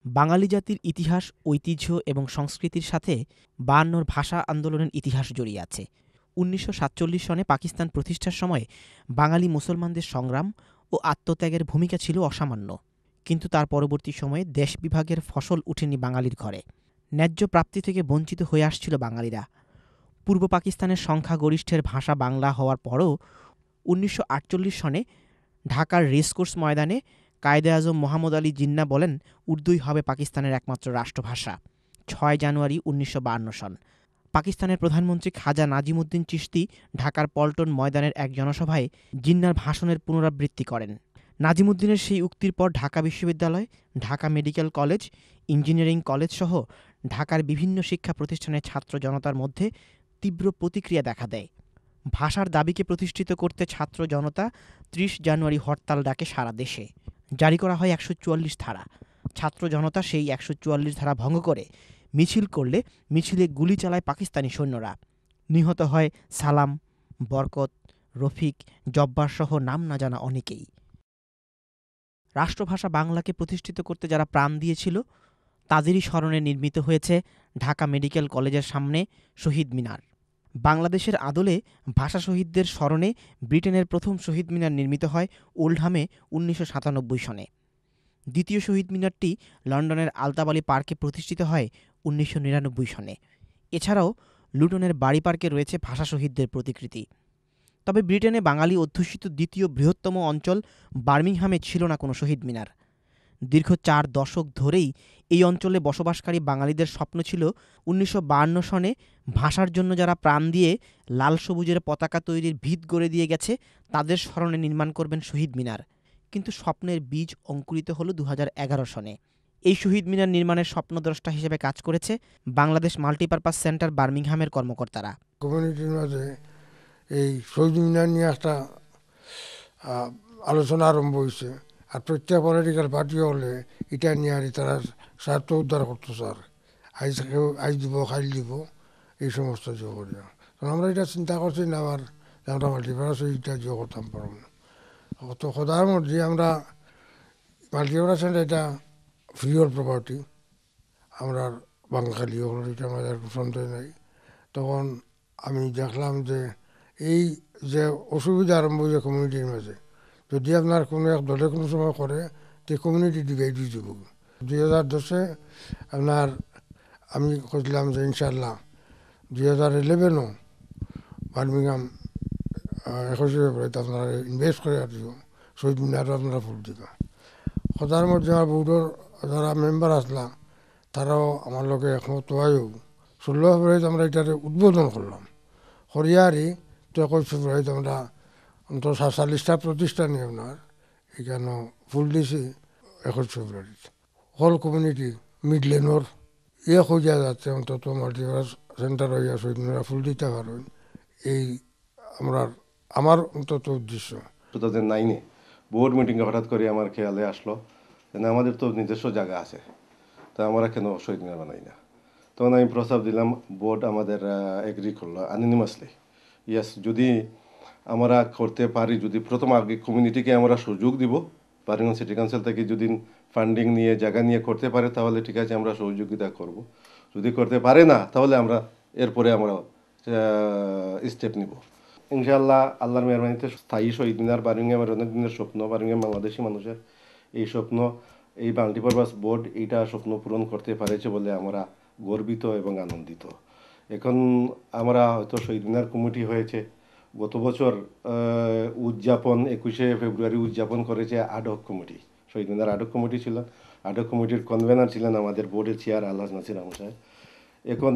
বাঙালি জাতির ইতিহাস, ঐতিহ্য এবং সংস্কৃতির সাথে ৫২'র ভাষা আন্দোলনের ইতিহাস জড়িয়ে আছে। ১৯৪৭ সনে পাকিস্তান প্রতিষ্ঠার সময় বাঙালি মুসলমানদের সংগ্রাম ও আত্মত্যাগের ভূমিকা ছিল অসামান্য। কিন্তু তার পরবর্তী সময়ে দেশ বিভাগের ফসল ওঠেনি বাঙালির ঘরে। ন্যায্য প্রাপ্তি থেকে বঞ্চিত হয়ে আসছিল বাঙালিরা। পূর্ব পাকিস্তানের সংখ্যাগরিষ্ঠের ভাষা বাংলা হওয়ার পরও ১৯৪৮ সনে ঢাকার রেসকোর্স ময়দানে কায়েদে আজম মোহাম্মদ আলী জিন্নাহ বলেন, উর্দুই হবে পাকিস্তানের একমাত্র রাষ্ট্রভাষা। ৬ জানুয়ারি ১৯৫২ সন। পাকিস্তানের প্রধানমন্ত্রী খাজা নাজিমুদ্দিন চিশতি ঢাকার পল্টন ময়দানের এক জনসভায় জিন্নাহর ভাষণের পুনরাবৃত্তি করেন। নাজিমুদ্দিনের সেই উক্তির পর ঢাকা বিশ্ববিদ্যালয়, ঢাকা মেডিকেল কলেজ, ইঞ্জিনিয়ারিং কলেজসহ ঢাকার বিভিন্ন শিক্ষা প্রতিষ্ঠানের ছাত্র জনতার মধ্যে তীব্র প্রতিক্রিয়া দেখা দেয়। ভাষার দাবিকে প্রতিষ্ঠিত করতে ছাত্র জনতা ৩০ জানুয়ারি হরতাল ডাকে সারা দেশে। জারি করা হয় ১৪৪ ধারা। ছাত্র জনতা সেই ১৪৪ ধারা ভঙ্গ করে মিছিল করলে মিছিলে গুলি চালায় পাকিস্তানি সৈন্যরা। নিহত হয় সালাম, বরকত, রফিক, জব্বার সহ নাম না জানা অনেকেই। রাষ্ট্রভাষা বাংলাকে প্রতিষ্ঠিত করতে যারা প্রাণ দিয়েছিল তাদেরই স্মরণে নির্মিত হয়েছে ঢাকা মেডিকেল কলেজের সামনে শহীদ মিনার। বাংলাদেশের আদলে ভাষা শহীদদের স্মরণে ব্রিটেনের প্রথম শহীদ মিনার নির্মিত হয় ওল্ডহামে ১৯৯৭ সনে। দ্বিতীয় শহীদ মিনারটি লন্ডনের আলতাবালি পার্কে প্রতিষ্ঠিত হয় ১৯৯৯ সনে। এছাড়াও লুটনের বাড়ি পার্কে রয়েছে ভাষা শহীদদের প্রতিকৃতি। তবে ব্রিটেনে বাঙালি অধ্যুষিত দ্বিতীয় বৃহত্তম অঞ্চল বার্মিংহামে ছিল না কোনো শহীদ মিনার। দীর্ঘ ৪ দশক ধরেই এই অঞ্চলে বসবাসকারী বাঙালিদের স্বপ্ন ছিল ১৯৫২ সনে ভাষার জন্য যারা প্রাণ দিয়ে লাল সবুজের পতাকা তৈরির ভিত গড়ে দিয়ে গেছে তাদের স্মরণে নির্মাণ করবেন শহীদ মিনার। কিন্তু স্বপ্নের বীজ অঙ্কুরিত হলো ২০১১ সনে। এই শহীদ মিনার নির্মাণের স্বপ্নদ্রষ্টা হিসেবে কাজ করেছে বাংলাদেশ মাল্টিপারপাস সেন্টার বার্মিংহামের কর্মকর্তারা। কমিউনিটির মাঝে এই শহীদ মিনার নিয়ে একটা আলোচনা আরম্ভ হয়েছে। আর প্রত্যেক পলিটিক্যাল পার্টি হলে এটা নিয়ে আর তারা স্বার্থ উদ্ধার করতো স্যার, আইজ দিব খাইল দিব এই সমস্ত যোগ করিয়া। তখন আমরা এটা চিন্তা করছি না আবার আমরা মাল্টিপারপাস এটা যোগ করতাম পারব না। তো সদার মধ্যে আমরা মাল্টিপারপাস এটা ফ্রি অল প্রপার্টি, আমরা বাঙালি হল এটা আমাদের সন্দেহ নাই। তখন আমি দেখলাম যে এই যে অসুবিধা আরম্ভ হয়েছে কমিউনিটির মাঝে, যদি আপনার কোনো এক দলে কোনো সময় করে তো কমিউনিটি ডিভাইড হয়ে যাব। ২০১০-এ আপনার আমি কইলাম যে ইনশাল্লাহ 2011-ও বার্মিংহাম ২১ ফেব্রুয়ারিতে আপনারা ইনভেস্ট করে আর দিব, শহীদ মিনারও আপনারা ফুল দিবা। সদার মধ্যে আমার বোর্ডের যারা মেম্বার আসলা তারাও আমার লোকে একমত হয়েও ১৬ ফেব্রুয়ারিতে আমরা এটারে উদ্বোধন করলাম। হরিয়ারি তো ২১ ফেব্রুয়ারিতে আমরা অন্তত ৪৭টা প্রতিষ্ঠানে আপনার এখানে ফুল দিছি ২১ ফেব্রুয়ারিতে। হল কমিউনিটি মিডল্যান্ডর হয়ে যাচ্ছে অন্তত মাল্টিপারপাস সেন্টার হইয়া শহীদ মিনার ফুল দিতে পারবেন, এই আমার অন্তত উদ্দেশ্য। 2009-এ বোর্ড মিটিংয়ে হঠাৎ করে আমার খেয়ালে আসলো যে আমাদের তো নিজস্ব জায়গা আছে, তা আমরা কেন শহীদ মিনার বানাই না। তখন আমি প্রস্তাব দিলাম, বোর্ড আমাদের এগ্রি করলো অ্যানোনিমাসলি। ইয়েস, যদি আমরা করতে পারি, যদি প্রথম আগে কমিউনিটিকে আমরা সুযোগ দিব, বার্মিংহাম সিটি কাউন্সিল থেকে যদি ফান্ডিং নিয়ে জায়গা নিয়ে করতে পারে তাহলে ঠিক আছে, আমরা সহযোগিতা করব। যদি করতে পারে না তাহলে আমরা এরপরে আমরা স্টেপ নিব। ইনশাআল্লাহ আল্লাহর মেহরবানিতে স্থায়ী শহীদ মিনার বার্মিংহামের অনেক দিনের স্বপ্ন, বার্মিংহাম বাংলাদেশি মানুষের এই স্বপ্ন, এই মাল্টিপারপাস বোর্ড এইটা স্বপ্ন পূরণ করতে পারেছে বলে আমরা গর্বিত এবং আনন্দিত। এখন আমরা হয়তো শহীদ মিনার কমিটি হয়েছে, গত বছর উদযাপন ২১শে ফেব্রুয়ারি উদযাপন করেছে আডহক কমিটি। শহীদ মিনার আডহক কমিটি ছিল, আডহক কমিটির কনভেনার ছিলেন আমাদের বোর্ডের চেয়ার আলহাজ নাসির আহমদ সাহেব। এখন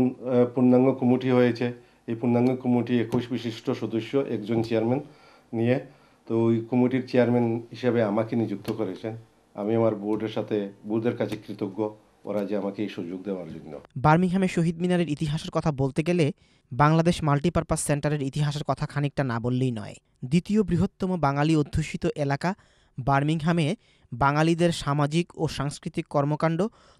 পূর্ণাঙ্গ কমিটি হয়েছে, এই পূর্ণাঙ্গ কমিটি ২১ বিশিষ্ট সদস্য, একজন চেয়ারম্যান নিয়ে। তো ওই কমিটির চেয়ারম্যান হিসেবে আমাকে নিযুক্ত করেছেন। আমি আমার বোর্ডের কাছে কৃতজ্ঞ ওরা যে আমাকে এই সুযোগ দেওয়ার জন্য। বার্মিংহামে শহীদ মিনারের ইতিহাসের কথা বলতে গেলে বাংলাদেশ মাল্টিপারপাস সেন্টারের ইতিহাসের কথা খানিকটা না বললেই নয়। দ্বিতীয় বৃহত্তম বাঙালি অধ্যুষিত এলাকা বার্মিংহামে বাঙালিদের সামাজিক ও সাংস্কৃতিক কর্মকাণ্ড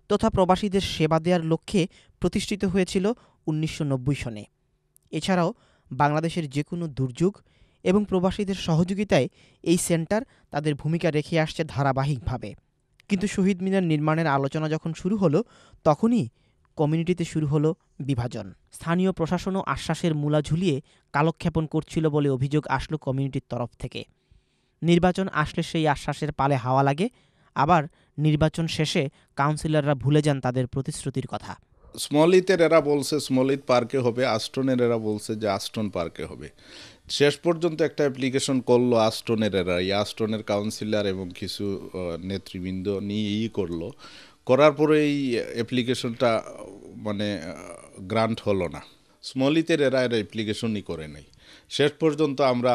তথা প্রবাসীদের সেবা দেওয়ার লক্ষ্যে প্রতিষ্ঠিত হয়েছিল ১৯৯০ সনে। এছাড়াও বাংলাদেশের যে কোনো দুর্যোগ এবং প্রবাসীদের সহযোগিতায় এই সেন্টার তাদের ভূমিকা রেখে আসছে ধারাবাহিকভাবে। কিন্তু শহীদ মিনার নির্মাণের আলোচনা যখন শুরু হলো তখনই কমিউনিটিতে শুরু হলো বিভাজন। স্থানীয় প্রশাসনও আশ্বাসের মূলা ঝুলিয়ে কালক্ষেপণ করছিল বলে অভিযোগ আসলো কমিউনিটির তরফ থেকে। নির্বাচন আসলে সেই আশ্বাসের পালে হাওয়া লাগে, আবার নির্বাচন শেষে কাউন্সিলররা ভুলে যান তাদের প্রতিশ্রুতির কথা। স্মলিতের এরা বলছে স্মলিত পার্কে হবে, আস্টনের এরা বলছে যে আস্টন পার্কে হবে। শেষ পর্যন্ত একটা অ্যাপ্লিকেশন করলো আস্টনের এরা, এই আস্টনের কাউন্সিলর এবং কিছু নেতৃবৃন্দ নিয়েই করলো। করার পরে এই অ্যাপ্লিকেশনটা মানে গ্রান্ট হলো না। স্মলিতের এরা অ্যাপ্লিকেশনই করে নাই। শেষ পর্যন্ত আমরা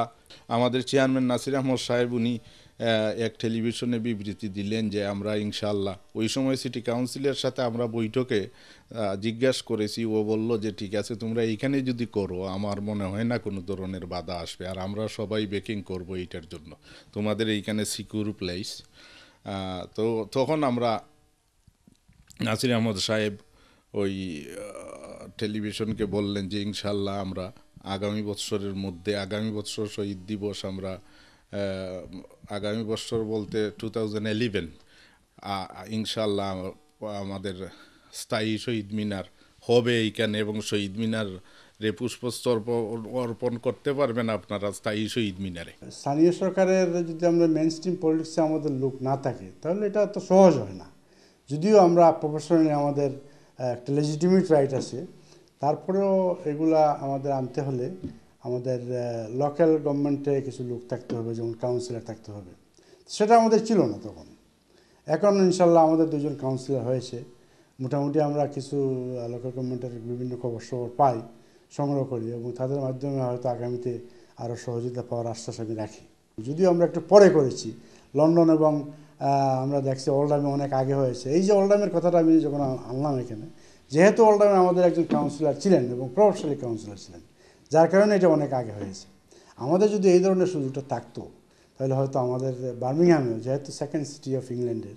আমাদের চেয়ারম্যান নাসির আহমদ সাহেব উনি এক টেলিভিশনে বিবৃতি দিলেন যে আমরা ইনশাল্লাহ, ওই সময় সিটি কাউন্সিলের সাথে আমরা বৈঠকে জিজ্ঞাসা করেছি, ও বলল যে ঠিক আছে তোমরা এইখানে যদি করো আমার মনে হয় না কোনো ধরনের বাধা আসবে, আর আমরা সবাই বেকিং করব এইটার জন্য, তোমাদের এইখানে সিকিউর প্লেস। তো তখন আমরা নাসির আহমদ সাহেব ওই টেলিভিশনকে বললেন যে ইনশাল্লাহ আমরা আগামী বৎসরের মধ্যে, আগামী বৎসর শহীদ দিবস আমরা আগামী বৎসর বলতে 2011 ইনশাল্লাহ আমাদের স্থায়ী শহীদ মিনার হবে এইখানে, এবং শহীদ মিনার রে পুষ্পস্তবক অর্পণ করতে পারবেন আপনারা স্থায়ী শহীদ মিনারে। স্থানীয় সরকারের যদি আমরা মেইন স্ট্রিম পলিটিক্সে আমাদের লোক না থাকে তাহলে এটা তো সহজ হয় না। যদিও আমরা প্রফেশনালি আমাদের একটা লেজিটিমেট রাইট আছে, তারপরেও এগুলা আমাদের আনতে হলে আমাদের লোকাল গভর্নমেন্টে কিছু লোক থাকতে হবে, যেমন কাউন্সিলর থাকতে হবে। সেটা আমাদের ছিল না তখন। এখন ইনশাল্লাহ আমাদের 2জন কাউন্সিলর হয়েছে। মোটামুটি আমরা কিছু লোকাল গভর্নমেন্টের বিভিন্ন খবর পাই, সংগ্রহ করি, এবং তাদের মাধ্যমে হয়তো আগামীতে আরও সহযোগিতা পাওয়ার আশ্বাস আমি রাখি। যদিও আমরা একটু পরে করেছি, লন্ডন এবং আমরা দেখছি ওল্ডহামে অনেক আগে হয়েছে। এই যে ওল্ডহামের কথাটা আমি যখন আনলাম এখানে, যেহেতু ওল্ডহামে আমাদের একজন কাউন্সিলর ছিলেন এবং প্রভাবশালী কাউন্সিলর ছিলেন, যার কারণে এটা অনেক আগে হয়েছে। আমাদের যদি এই ধরনের সুযোগটা থাকতো তাহলে হয়তো আমাদের বার্মিংহামেও, যেহেতু সেকেন্ড সিটি অফ ইংল্যান্ডের,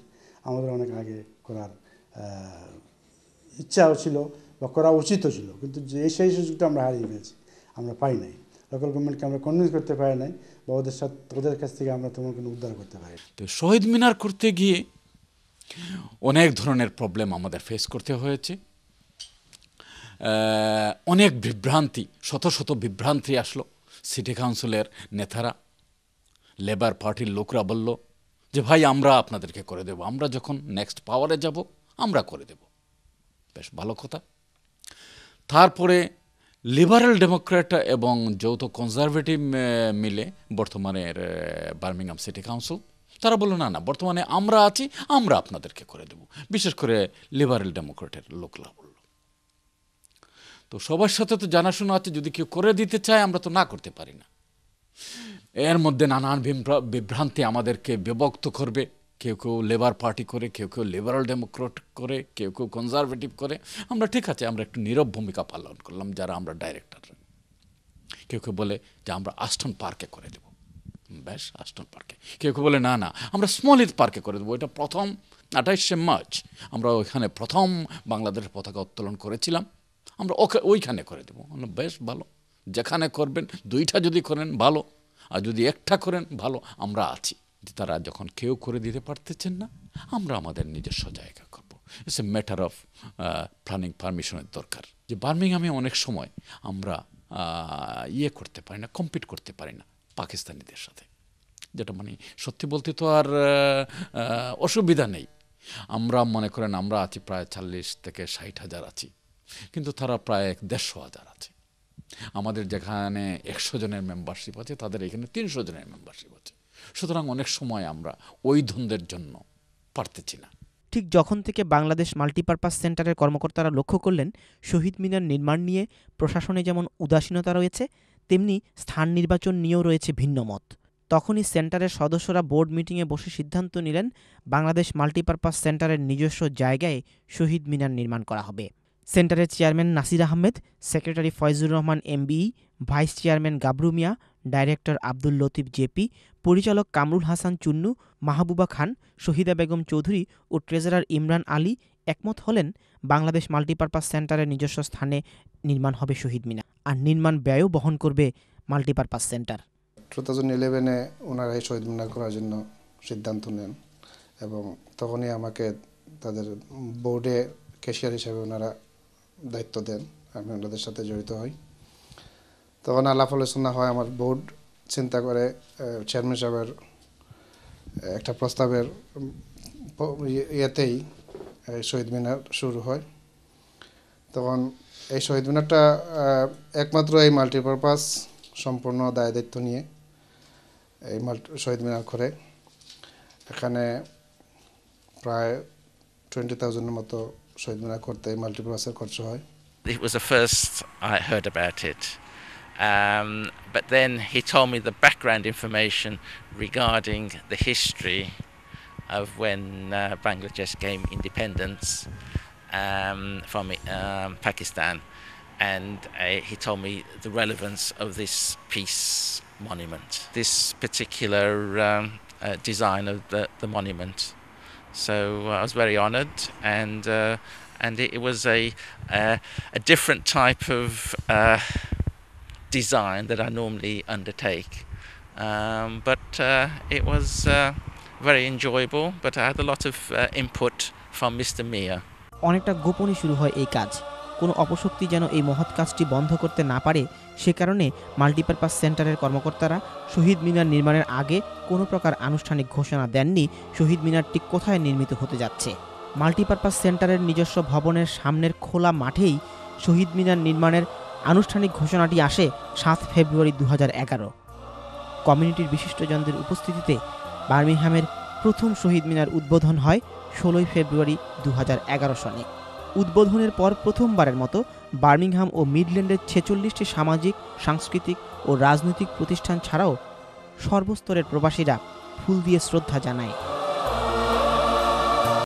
আমাদের অনেক আগে করার ইচ্ছাও ছিল বা করা উচিতও ছিল। কিন্তু সেই সুযোগটা আমরা হারিয়ে ফেলেছি, আমরা পাই নাই। লোকাল গভর্নমেন্টকে আমরা কনভিন্স করতে পারি নাই, বা ওদের কাছ থেকে আমরা তেমন কোনো উদ্ধার করতে পারি। তো শহীদ মিনার করতে গিয়ে অনেক ধরনের প্রবলেম আমাদের ফেস করতে হয়েছে। অনেক বিভ্রান্তি, শত শত বিভ্রান্তি আসলো। সিটি কাউন্সিলের নেতারা, লেবার পার্টির লোকরা বলল যে ভাই আমরা আপনাদেরকে করে দেব, আমরা যখন নেক্সট পাওয়ারে যাব আমরা করে দেব। বেশ ভালো কথা। তারপরে লিবারেল ডেমোক্র্যাট এবং যৌথ কনজারভেটিভ মিলে বর্তমানের বার্মিংহাম সিটি কাউন্সিল, তারা বলল না না, বর্তমানে আমরা আছি, আমরা আপনাদেরকে করে দেব। বিশেষ করে লিবারেল ডেমোক্র্যাটের লোকরা বলল। তো সবার সাথে তো জানাশোনা আছে, যদি কেউ করে দিতে চায় আমরা তো না করতে পারি না। এর মধ্যে নানান বিভ্রান্তি আমাদেরকে বিভক্ত করবে। কেউ কেউ লেবার পার্টি করে, কেউ কেউ লিবারাল ডেমোক্রেট করে, কেউ কেউ কনজারভেটিভ করে। আমরা ঠিক আছে, আমরা একটু নীরব ভূমিকা পালন করলাম যারা আমরা ডাইরেক্টর। কেউ কেউ বলে যে আমরা আস্টন পার্কে করে দেব, বেশ আস্টন পার্কে। কেউ কেউ বলে না না আমরা স্মলিত পার্কে করে দেবো, এটা প্রথম 28শে মার্চ আমরা ওইখানে প্রথম বাংলাদেশের পতাকা উত্তোলন করেছিলাম, আমরা ওইখানে করে দেবো। বেশ ভালো, যেখানে করবেন, 2টা যদি করেন ভালো, আর যদি একটা করেন ভালো, আমরা আছি। তারা যখন কেউ করে দিতে পারতেছেন না, আমরা আমাদের নিজস্ব জায়গা করবো। It's a matter of planning, পারমিশনের দরকার। যে বার্মিংহামে অনেক সময় আমরা করতে পারি না, কম্পিট করতে পারি না পাকিস্তানিদের সাথে, যেটা মানে সত্যি বলতে তো আর অসুবিধা নেই। আমরা মনে করেন আমরা আছি প্রায় 40 থেকে 60 হাজার আছি, কিন্তু তারা প্রায় 150,000 আছে। আমাদের যেখানে 100 জনের মেম্বারশিপ আছে, তাদের এখানে 300 জনের মেম্বারশিপ আছে। সুতরাং অনেক সময় আমরা ওই দ্বন্দ্বের জন্য পারতেছি না। ঠিক যখন থেকে বাংলাদেশ মাল্টিপারপাস সেন্টারের কর্মকর্তারা লক্ষ্য করলেন শহীদ মিনার নির্মাণ নিয়ে প্রশাসনে যেমন উদাসীনতা রয়েছে, তেমনি স্থান নির্বাচন নিয়েও রয়েছে ভিন্ন মত, তখনই সেন্টারের সদস্যরা বোর্ড মিটিংয়ে বসে সিদ্ধান্ত নিলেন বাংলাদেশ মাল্টিপারপাস সেন্টারের নিজস্ব জায়গায় শহীদ মিনার নির্মাণ করা হবে। সেন্টারের chairman Nasir Ahmed, secretary Foyzur Rahman MBE, vice chairman Gabru Mia, director Abdul Latif JP, পরিচালক কামরুল হাসান চুন্নু, মাহবুবা খান, শহীদা বেগম চৌধুরী ও ট্রেজারার ইমরান আলী একমত হলেন বাংলাদেশ মাল্টিপারপাস সেন্টারের নিজস্ব স্থানে নির্মাণ হবে শহীদ মিনার, আর নির্মাণ ব্যয়ও বহন করবে মাল্টিপারপাস সেন্টার। 2011-এ ওনারা এই শহীদ মিনার করার জন্য সিদ্ধান্ত নেন, এবং তখনই আমাকে তাদের বোর্ডে ক্যাশিয়ার হিসেবে ওনারা দায়িত্ব দেন, আমি ওনাদের সাথে জড়িত হই। তখন আলাপ আলোচনা হয়, আমার বোর্ড চিন্তা করে চেয়ারম্যান সাহেবের একটা প্রস্তাবের ইয়েতেই শহীদ মিনার শুরু হয়। তখন এই শহীদ মিনারটা একমাত্র এই মাল্টিপারপাস সম্পূর্ণ দায় দায়িত্ব নিয়ে এই শহীদ মিনার করে। এখানে প্রায় 20,000-এর মতো শহীদ মিনার করতে এই মাল্টিপারপাসের খরচ হয়। It was the first I heard about it. But then he told me the background information regarding the history of when Bangladesh gained independence from Pakistan, and he told me the relevance of this peace monument, this particular design of the monument. So I was very honoured, and it was a different type of design that I normally undertake, but it was very enjoyable, but I had a lot of input from Mr. Mia. অনেকটা গোপনে শুরু হয় এই কাজ। কোনো অপশক্তি যেন এই মহৎ কাজটি বন্ধ করতে না পারে, সে কারণে মাল্টিপারপাস সেন্টারের কর্মকর্তারা শহীদ মিনার নির্মাণের আগে কোনো প্রকার আনুষ্ঠানিক ঘোষণা দেননি শহীদ মিনারটি কোথায় নির্মিত হতে যাচ্ছে। মাল্টিপারপাস সেন্টারের নিজস্ব ভবনের সামনের খোলা মাঠেই শহীদ মিনার নির্মাণের আনুষ্ঠানিক ঘোষণাটি আসে 7 ফেব্রুয়ারি 2011। কমিউনিটির বিশিষ্টজনদের উপস্থিতিতে বার্মিংহামের প্রথম শহীদ মিনার উদ্বোধন হয় 16 ফেব্রুয়ারি 2011 সনে। উদ্বোধনের পর প্রথমবারের মতো বার্মিংহাম ও মিডল্যান্ডের 46টি সামাজিক, সাংস্কৃতিক ও রাজনৈতিক প্রতিষ্ঠান ছাড়াও সর্বস্তরের প্রবাসীরা ফুল দিয়ে শ্রদ্ধা জানায়।